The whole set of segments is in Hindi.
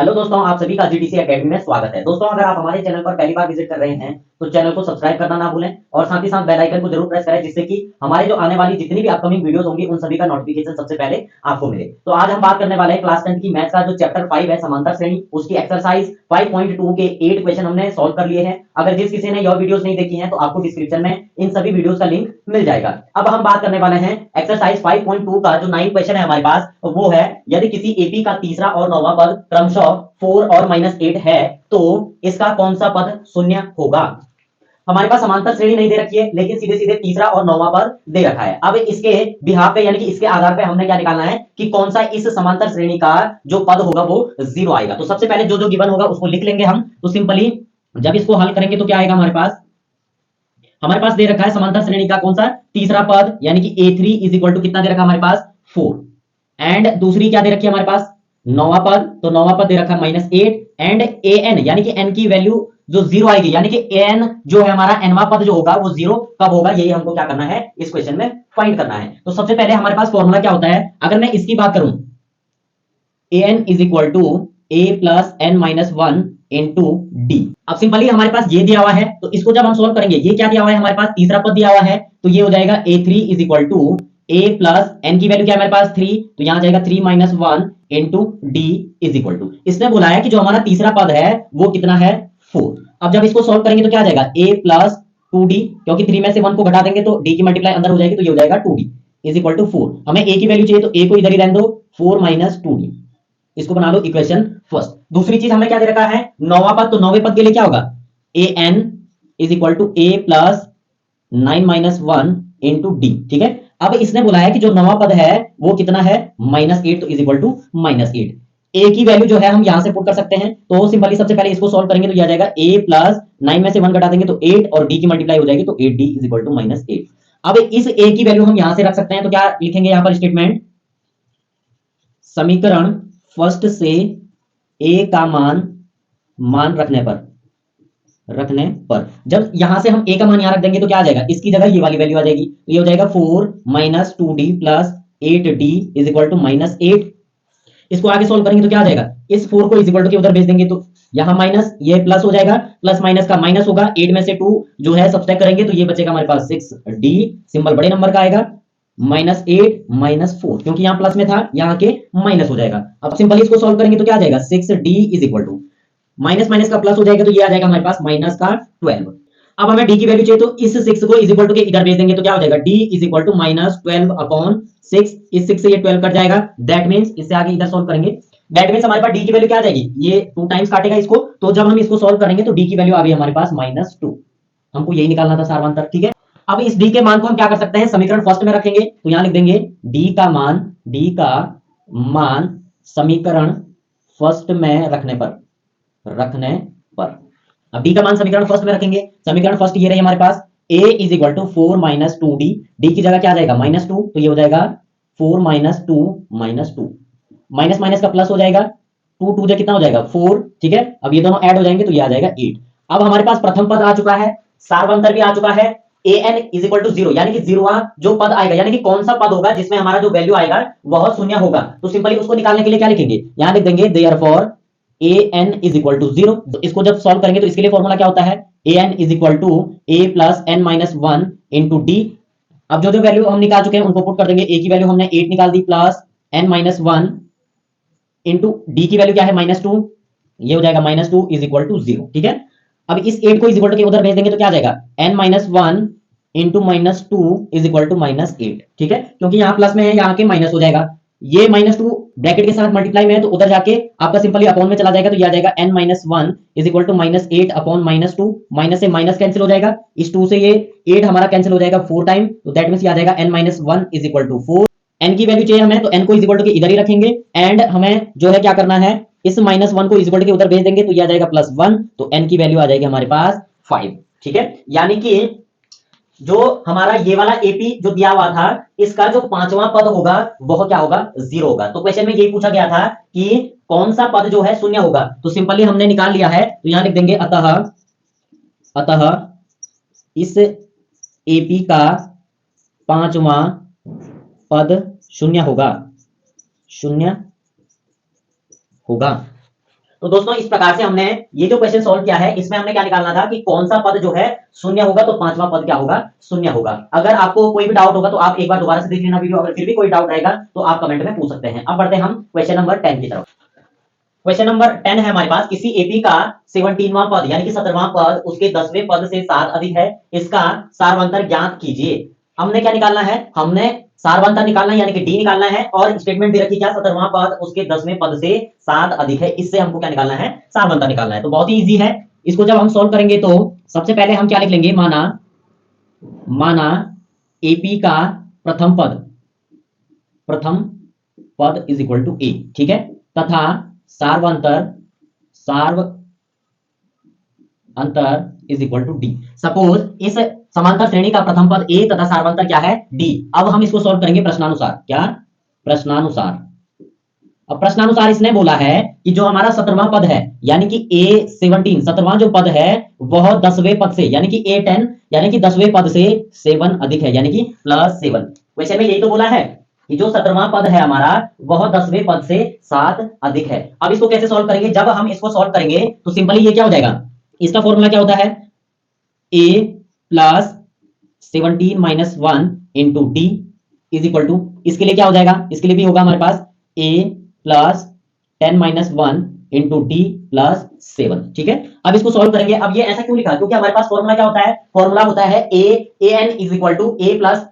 हेलो दोस्तों, आप सभी का जीडीसी एकेडमी में स्वागत है। दोस्तों, अगर आप हमारे चैनल पर पहली बार विजिट कर रहे हैं तो चैनल को सब्सक्राइब करना ना भूलें और साथ ही साथ बेल आइकन को जरूर प्रेस करें, जिससे कि हमारे जो आने वाली जितनी भी अपकमिंग वीडियोस होंगी उन सभी का नोटिफिकेशन सबसे पहले आपको मिले। तो आज हम बात करने वाले हैं क्लास 10 की मैथ्स का जो चैप्टर 5 है समांतर श्रेणी, उसकी एक्सरसाइज 5.2 के 8 क्वेश्चन हमने सॉल्व कर लिए हैं। अगर जिस किसी ने यह वीडियोस नहीं देखी हैं तो आपको डिस्क्रिप्शन में इन सभी वीडियोस का लिंक मिल जाएगा। अब हम बात करने वाले हैं एक्सरसाइज 5.2 का जो 9 क्वेश्चन है हमारे पास, वो है यदि किसी एपी का तीसरा और नौवां पद क्रमशः 4 और -8 है तो इसका कौन सा पद शून्य होगा। हमारे पास समांतर श्रेणी नहीं दे रखी है, लेकिन सीधे सीधे तीसरा और नौवां पद दे रखा है। अब इसके बिहाफ पे यानी कि इसके आधार पे हमने क्या निकालना है कि कौन सा इस समांतर श्रेणी का जो पद होगा वो 0 आएगा। तो सबसे पहले जो जो गिवन होगा उसको लिख लेंगे हम। तो सिंपली जब इसको हल करेंगे तो क्या आएगा, हमारे पास दे रखा है समांतर श्रेणी का कौन सा तीसरा पद, यानी कि a3 इज इक्वल टू कितना दे रखा है हमारे पास 4, एंड दूसरी क्या दे रखी है हमारे पास नौवां पद, तो नौवां पद दे रखा है -8, एंड an यानी कि n की वैल्यू जो 0 आएगी, यानी कि an जो है हमारा nवां पद जो होगा वो 0 कब होगा, यही हमको क्या करना है इस क्वेश्चन में फाइंड करना है। तो सबसे पहले हमारे पास फॉर्मूला क्या होता है, अगर मैं इसकी बात करूं an is equal to a plus n minus one into d. अब सिंपली हमारे पास ये दिया हुआ है, तो इसको जब हम सोल्व करेंगे, ये क्या दिया हुआ है हमारे पास तीसरा पद दिया हुआ है, तो ये हो जाएगा a3 is equal to a plus n की वैल्यू क्या है हमारे पास 3, तो यहां जाएगा 3 minus one into d is equal to, इसने बोला है कि जो हमारा तीसरा पद है वो कितना है 4। अब जब इसको सोल्व करेंगे तो क्या आ जाएगा a प्लस 2d, क्योंकि 3 में से 1 को घटा देंगे तो d की मल्टीप्लाई अंदर हो जाएगी, तो ये हो जाएगा 2d इज इक्वल टू 4। हमें a की वैल्यू चाहिए तो a को इधर ही रहने दो, 4 माइनस 2d, इसको बना लो इक्वेशन फर्स्ट। दूसरी चीज हमें क्या दे रखा है नौवां पद, तो नौवें पद के लिए क्या होगा A N is equal to A plus 9 minus one into D. ठीक है, अब इसने बोला है कि जो नौवां पद है वो कितना है -8, तो इज इक्वल टू -8। ए की वैल्यू जो है हम यहां से पुट कर सकते हैं, तो सिंपली सबसे पहले इसको सॉल्व करेंगे तो यह आ जाएगा ए प्लस 9 में से 1 घटा देंगे तो 8, और डी की मल्टीप्लाई हो जाएगी तो 8d इज इक्वल टू -8। अब इस ए की वैल्यू हम यहां से रख सकते हैं, तो क्या लिखेंगे यहां पर स्टेटमेंट, समीकरण फर्स्ट से ए का मान रखने पर जब यहां से हम ए का मान यहां रख देंगे तो क्या आ जाएगा, इसकी जगह ये वाली वैल्यू आ जाएगी, तो ये हो जाएगा 4 minus 2d plus 8d is equal to -8। इसको आगे सोल्व करेंगे तो क्या आ जाएगा, इस 4 को इज इक्वल टू के उधर भेज देंगे तो यहां माइनस, ये प्लस हो जाएगा, प्लस माइनस का माइनस होगा, 8 में से 2 जो है सब्ट्रैक्ट करेंगे तो ये बचेगा हमारे पास 6d, सिंबल बड़े नंबर का आएगा, -8 -4, क्योंकि यहाँ प्लस में था यहाँ के माइनस हो जाएगा। अब सिंपली इसको सॉल्व करेंगे तो क्या आ जाएगा 6d is equal to minus minus का प्लस हो जाएगा, तो ये आ जाएगा हमारे पास माइनस का 12। अब हमें डी की वैल्यू चाहिए, तो इस 6 को इज इक्वल टू के इधर भेज देंगे तो क्या हो जाएगा d is equal to -12 upon 6, इस 6 से ये 12 कट जाएगा, दैट मींस इससे आगे इधर सॉल्व करेंगे, दैट मींस हमारे पास डी की वैल्यू क्या आ जाएगी, ये 2 टाइम्स काटेगा इसको, तो जब हम इसको सॉल्व करेंगे तो डी की वैल्यू आ गई हमारे पास -2। हमको यही निकालना था सारवांतर। ठीक है, अब इस डी के मान को हम क्या कर सकते हैं, समीकरण फर्स्ट में रखेंगे, तो यहां लिख देंगे डी का मान समीकरण फर्स्ट में रखने पर अब डी का मान समीकरण फर्स्ट में रखेंगे, समीकरण फर्स्ट ये रही हमारे पास a is equal to 4 minus 2d, d की जगह क्या आ जाएगा -2, तो ये हो जाएगा 4 माइनस 2 माइनस माइनस का प्लस हो जाएगा, 2 2 कितना हो जाएगा 4। ठीक है, अब ये दोनों ऐड हो जाएंगे तो ये आ जाएगा 8। अब हमारे पास प्रथम पद आ चुका है, सारवंतर भी आ चुका है, an इज इक्वल टू 0, यानी कि 0वां जो पद आएगा, यानी कि कौन सा पद होगा जिसमें हमारा जो वैल्यू आएगा वह शून्य होगा, तो सिंपली उसको निकालने के लिए क्या लिखेंगे, यहां लिख देंगे therefore an is equal to 0। तो इसको जब सॉल्व करेंगे तो इसके लिए फॉर्मूला क्या होता है, an is equal to a plus n minus one into d. अब जो जो वैल्यू हम निकाल चुके हैं उनको पुट कर देंगे, a की वैल्यू हमने 8 निकाल दी plus n minus one into D की वैल्यू क्या है -2, ये हो जाएगा -2 इज इक्वल टू 0। ठीक है, अब इस 8 को इज इक्वल टू के उधर भेज देंगे तो क्या आ जाएगा n minus one into -2 is equal to -8। ठीक है, क्योंकि यहाँ प्लस में है यहाँ के माइनस हो जाएगा, ये -2 ब्रैकेट के साथ मल्टीप्लाई में है तो उधर जाके आपका सिंपली अपॉन में चला जाएगा, तो ये आ जाएगा n minus one is equal to -8 upon -2, minus से माइनस कैंसिल हो जाएगा, इस 2 से ये 8 हमारा कैंसिल हो जाएगा 4 टाइम, तो दैट मींस ये आ जाएगा n minus one is equal to 4। n की वैल्यू चाहिए हमें, तो n को इज इक्वल टू के इधर ही रखेंगे, एंड हमें जो है क्या करना है, इस -1 को इज इक्वल टू के उधर भेज देंगे तो ये आ जाएगा +1, तो n की वैल्यू आ जाएगी हमारे पास 5। ठीक है, यानी कि जो हमारा ये वाला एपी जो दिया हुआ था, इसका जो पांचवा पद होगा वह क्या होगा 0 होगा। तो क्वेश्चन में यही पूछा गया था कि कौन सा पद जो है शून्य होगा, तो सिंपली हमने निकाल लिया है, तो यहां लिख देंगे अतः इस एपी का पांचवा पद शून्य होगा। तो दोस्तों इस प्रकार से हमने ये जो क्वेश्चन सॉल्व किया है, इसमें हमने क्या निकालना था कि कौन सा पद जो है शून्य होगा, तो पांचवा पद क्या होगा, शून्य होगा। अगर आपको कोई भी डाउट होगा तो आप एक बार दोबारा से देख लेना वीडियो, अगर फिर भी कोई डाउट रहेगा तो आप कमेंट में पूछ सकते हैं। अब बढ़ते हैं हम क्वेश्चन नंबर 10 की तरफ। क्वेश्चन नंबर 10 है हमारे पास, किसी एपी का 17वां पद यानी कि 17वां पद उसके 10वें पद से 7 अधिक है, इसका सारवंतर ज्ञात कीजिए। हमने क्या निकालना है, हमने सारवंतर निकालना है यानी कि डी निकालना है, और स्टेटमेंट दे रखी क्या, 17वां पद उसके 10वें पद से 7 अधिक है, इससे हमको क्या निकालना है, सारवंतर निकालना है। तो बहुत ही इजी है, इसको जब हम सॉल्व करेंगे तो सबसे पहले हम क्या लिख लेंगे, माना एपी का प्रथम पद इज इक्वल टू ए, ठीक है, तथा सार्वंतर is equal to D. Suppose इस समांतर श्रेणी का प्रथम पद ए तथा सार्वंतर क्या है, डी। अब हम इसको सॉल्व करेंगे प्रश्नानुसार, क्या, प्रश्नानुसार। अब प्रश्नानुसार इसने बोला है कि जो हमारा 17वां पद है यानी कि A17, 17वां जो पद है वह 10वें पद से यानी कि A10 यानी कि 10वें पद से 7 अधिक है, यानी कि +7। वैसे में यही तो बोला है कि जो 17वां पद है हमारा वह 10वें पद से 7 अधिक है। अब इसको कैसे सॉल्व करेंगे, जब हम इसको सॉल्व करेंगे तो सिंपली ये क्या हो जाएगा, इसका फॉर्मूला क्या होता है, A + 17 - 1 × D is equal to, इसके लिए क्या हो जाएगा, इसके लिए भी होगा हमारे पास A + 10 - 1 × D + 7, ठीक है। अब इसको सॉल्व करेंगे। अब ये ऐसा क्यों लिखा, क्योंकि हमारे पास फॉर्मूला क्या होता है, फॉर्मूला होता है an = A +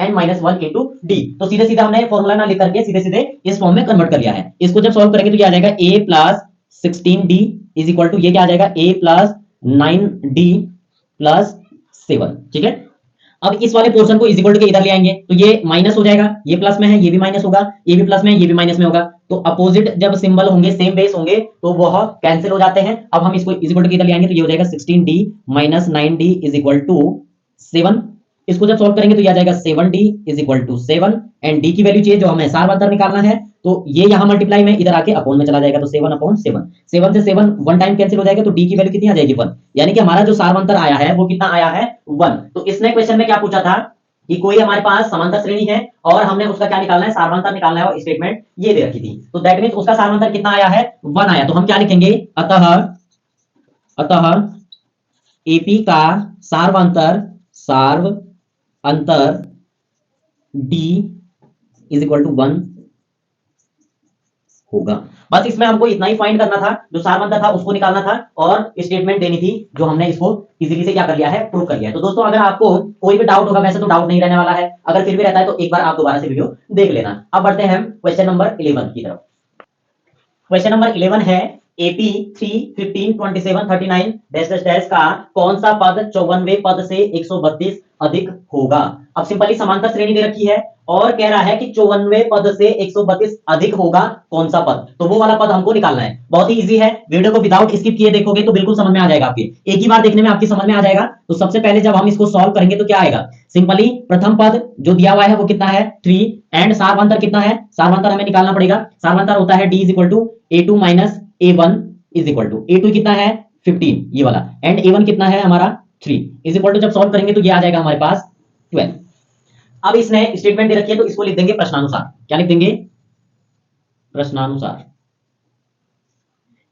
n - 1 × D। तो सीधे सीधे हमने फॉर्मूला ना लिख करके सीधे सीधे इस फॉर्म में कन्वर्ट कर लिया है। इसको जब सॉल्व करेंगे तो क्या आ जाएगा, A + 16D is equal to, ये क्या आ जाएगा, A + 9D + 7, ठीक है। अब इस वाले पोर्शन को इज इक्वल टू के इधर ले आएंगे तो ये माइनस हो जाएगा, ये प्लस में है, ये भी माइनस होगा, ये भी प्लस में है, ये भी माइनस में होगा। तो अपोजिट जब सिंबल होंगे, सेम बेस होंगे, तो वह कैंसिल हो जाते हैं। अब हम इसको इज इक्वल टू के इधर ले आएंगे तो ये हो जाएगा 16D - 9D = 7। इसको जब सॉल्व करेंगे तो ये आ जाएगा 7D = 7 एंड D की वैल्यू चाहिए जो हमें सारवंतर निकालना है, तो ये यहां मल्टीप्लाई में इधर आके अपॉन में चला जाएगा, तो 7/7, 7 से 7 वन टाइम कैंसिल हो जाएगा, तो D की वैल्यू कितनी आ जाएगी, 1। यानी कि हमारा जो सारवंतर आया है वो कितना आया है, 1। तो इसने क्वेश्चन में क्या पूछा था कि कोई हमारे पास समांतर श्रेणी है और हमने उसका क्या निकालना है, सारवंतर निकालना है, और स्टेटमेंट ये दे रखी थी। तो दैट मींस उसका सारवंतर कितना आया है, 1 आया। तो हम क्या लिखेंगे, अतः एपी का सारवंतर D = 1 होगा। बस इसमें हमको इतना ही फाइंड करना था, जो सारवंतर था उसको निकालना था और स्टेटमेंट देनी थी, जो हमने इसको इजीली से क्या कर लिया है, प्रूव कर लिया है। तो दोस्तों अगर आपको कोई भी डाउट होगा, वैसे तो डाउट नहीं रहने वाला है, अगर फिर भी रहता है तो एक बार आप दोबारा से वीडियो देख लेना। अब बढ़ते हैं हम क्वेश्चन नंबर 11 की तरफ। क्वेश्चन नंबर 11 है, AP 3, 15, 27, 39 डैश का कौन सा पद 54वें पद से 132 अधिक होगा। अब सिंपली समांतर श्रेणी दे रखी है और कह रहा है कि 54वें पद से 132 अधिक होगा कौन सा पद, तो वो वाला पद हमको निकालना है। बहुत ही इजी है, वीडियो को विदाउट स्किप किए देखोगे तो बिल्कुल समझ में आ जाएगा, आपके एक ही बार देखने में आपकी समझ में आ जाएगा। तो सबसे पहले जब हम इसको सॉल्व करेंगे तो क्या आएगा, सिंपली प्रथम पद जो दिया हुआ है वो कितना है, 3 एंड सारवंतर कितना है, सारवंतर हमें निकालना पड़ेगा। सारवंतर होता है D = A2 - A1 = A2 कितना है, 15 ये वाला, एंड A1 कितना है हमारा 3 = जब सॉल्व करेंगे तो ये आ जाएगा हमारे पास 12। अब इसने स्टेटमेंट दे रखी है तो इसको लिख देंगे प्रश्नानुसार। क्या लिख देंगे, प्रश्नानुसार।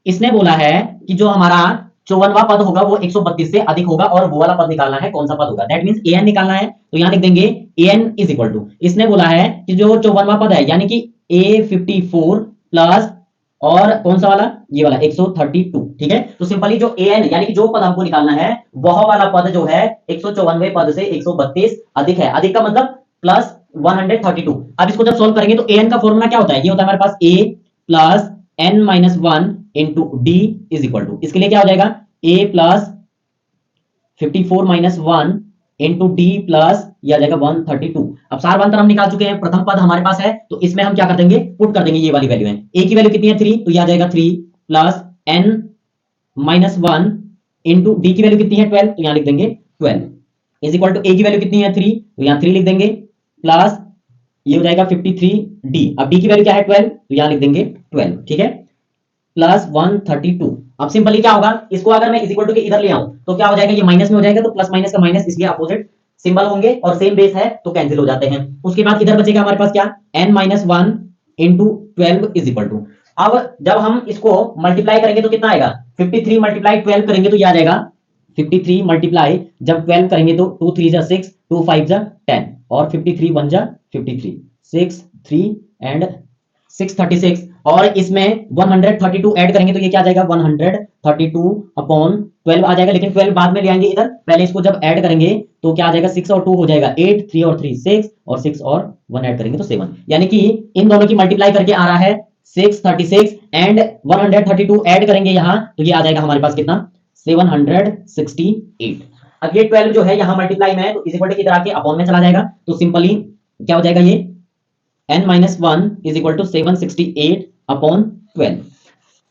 इसने बोला है कि जो हमारा 54वां पद होगा वो 132 से अधिक होगा और वो वाला पद निकालना है, कौन सा पद होगा, दैट मींस an निकालना है। तो यहां लिख देंगे an = इसने बोला है कि जो 54वां पद है यानी कि A54 प्लस और कौन सा वाला, ये वाला 132, ठीक है। तो सिंपली जो an यानी कि जो पद हमको निकालना है वह वाला पद जो है 154वें पद से 132 अधिक है। अधिक का मतलब +132। अब इसको जब सॉल्व करेंगे तो an का फॉर्मूला क्या होता है, ये होता है हमारे पास A + n - 1 × D = इसके लिए क्या हो जाएगा, A + 54 - 1 × D + यह आ जाएगा 132। अब सारवंतर हम निकाल चुके हैं, प्रथम पद हमारे पास है, तो इसमें हम क्या कर देंगे, पुट कर देंगे ये वाली वैल्यू है। A की वैल्यू कितनी है, 3, तो यह आ जाएगा 3 + n - 1 × D की वैल्यू कितनी है, 12, तो यहां लिख देंगे 12 = A की वैल्यू कितनी है, 3, तो यहां 3 लिख देंगे, प्लस ये हो जाएगा 53D। अब D की वैल्यू क्या है, 12, तो यहां लिख देंगे 12, ठीक है, प्लस 132। अब सिंपली क्या होगा, इसको अगर मैं इज इक्वल टू के इधर ले आऊं तो क्या हो जाएगा, ये माइनस में हो जाएगा, तो प्लस माइनस का माइनस, इसलिए अपोजिट सिंबल होंगे और सेम बेस है तो कैंसिल हो जाते हैं। उसके बाद इधर बचेगा हमारे पास क्या, n - 1 × 12 = अब जब हम इसको मल्टीप्लाई करेंगे तो कितना आएगा, 53 मल्टीप्लाई 12 करेंगे तो ये आ जाएगा 53 मल्टीप्लाई जब 12 करेंगे तो 2 3 जा 6, 2 5 जा 10 और 53 1 जा 53, 6 3 एंड 636 और इसमें 132 ऐड करेंगे तो ये क्या आ जाएगा 132 अपॉन 12 आ जाएगा, लेकिन 12 बाद में ले आएंगे इधर, पहले इसको जब ऐड करेंगे तो क्या आ जाएगा 6 और 2 हो जाएगा 8, 3 और 3 6 और 6 और 1 ऐड करेंगे तो 7, यानी कि इन दोनों की मल्टीप्लाई करके आ रहा है 636 एंड 132 ऐड करेंगे यहां तो ये आ जाएगा हमारे पास कितना 768। अब ये 12 जो है यहां मल्टीप्लाई में है तो इज इक्वल टू किधर आके अपॉन में चला जाएगा, तो सिंपली क्या हो जाएगा ये n-1 is equal to 768 upon 12।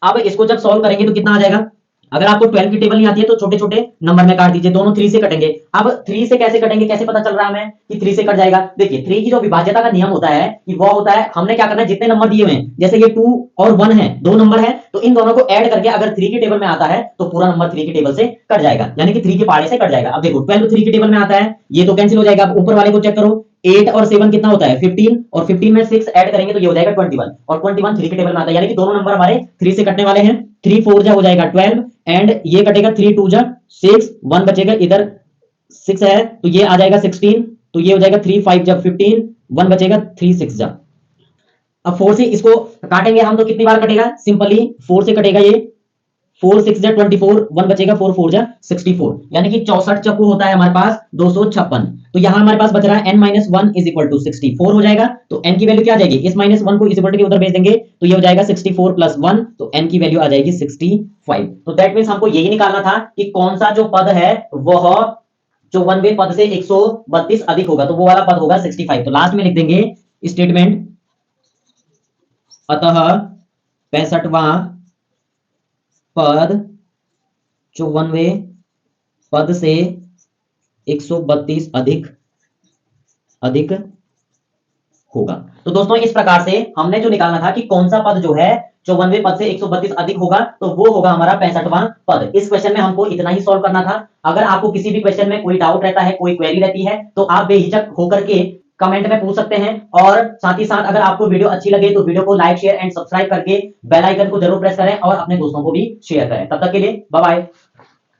अब इसको जब सॉल्व करेंगे तो कितना आ जाएगा, अगर आपको 12 की टेबल नहीं आती है तो छोटे छोटे नंबर में काट दीजिए, दोनों 3 से कटेंगे। अब 3 से कैसे कटेंगे, कैसे पता चल रहा है हमें कि 3 से कट जाएगा, देखिए 3 की जो विभाज्यता का नियम होता है कि वो होता है हमने क्या करना है, जितने नंबर दिए हुए हैं जैसे ये 2 और 1 है, दो नंबर है तो इन दोनों को ऐड करके अगर 3 की टेबल में आता है तो पूरा नंबर 3 की टेबल से कट जाएगा, यानी कि 3 के पहाड़े से कट जाएगा। अब देखो 12 3 की टेबल में आता है ये तो कैंसिल हो जाएगा। अब ऊपर वाले को चेक करो 8 और 7 कितना होता है 15 और 15 में 6 ऐड करेंगे तो ये हो जाएगा 21 और 21 3 की टेबल में आता है, यानी कि दोनों नंबर हमारे 3 से कटने वाले हैं। 3 4 जा हो जाएगा 12 एंड ये कटेगा 3 2 जा 6, 1 बचेगा इधर 6 है तो ये आ जाएगा 16, तो ये हो जाएगा 3 5 जा 15, 1 बचेगा 3 6 जा। अब 4 से इसको काटेंगे हम तो कितनी बार कटेगा, सिंपली 4 से कटेगा ये 4 6 जा 24, 1 बचेगा 4 4 जा 64, यानी कि 64 चक्कू होता है हमारे पास 256। तो यहां हमारे पास बच रहा है n-1 इज इक्वल टू 64 हो जाएगा, तो n की वैल्यू क्या आ जाएगी, इस -1 को इस इक्वल टू के उधर भेज देंगे तो ये हो जाएगा 64 प्लस 1, तो n की वैल्यू आ जाएगी 65। तो दैट मींस हमको यही निकालना था कि कौन सा जो पद है वह 54वें पद से 132 अधिक होगा, तो वो वाला पद होगा 65। तो लास्ट में लिख देंगे स्टेटमेंट अतः 65वां पद 54वें पद से 132 अधिक होगा। तो दोस्तों इस प्रकार से हमने जो निकालना था कि कौन सा पद जो है 54वें पद से 132 अधिक होगा, तो वो होगा हमारा 65वां पद। इस क्वेश्चन में हमको इतना ही सॉल्व करना था। अगर आपको किसी भी क्वेश्चन में कोई डाउट रहता है, कोई क्वेरी रहती है, तो आप बेहिचक होकर के कमेंट में पूछ सकते हैं। और साथ ही साथ अगर आपको वीडियो अच्छी लगे तो वीडियो को लाइक शेयर एंड सब्सक्राइब करके बेल आइकन को जरूर प्रेस करें और अपने दोस्तों को भी शेयर करें। तब तक के लिए बाय बाय।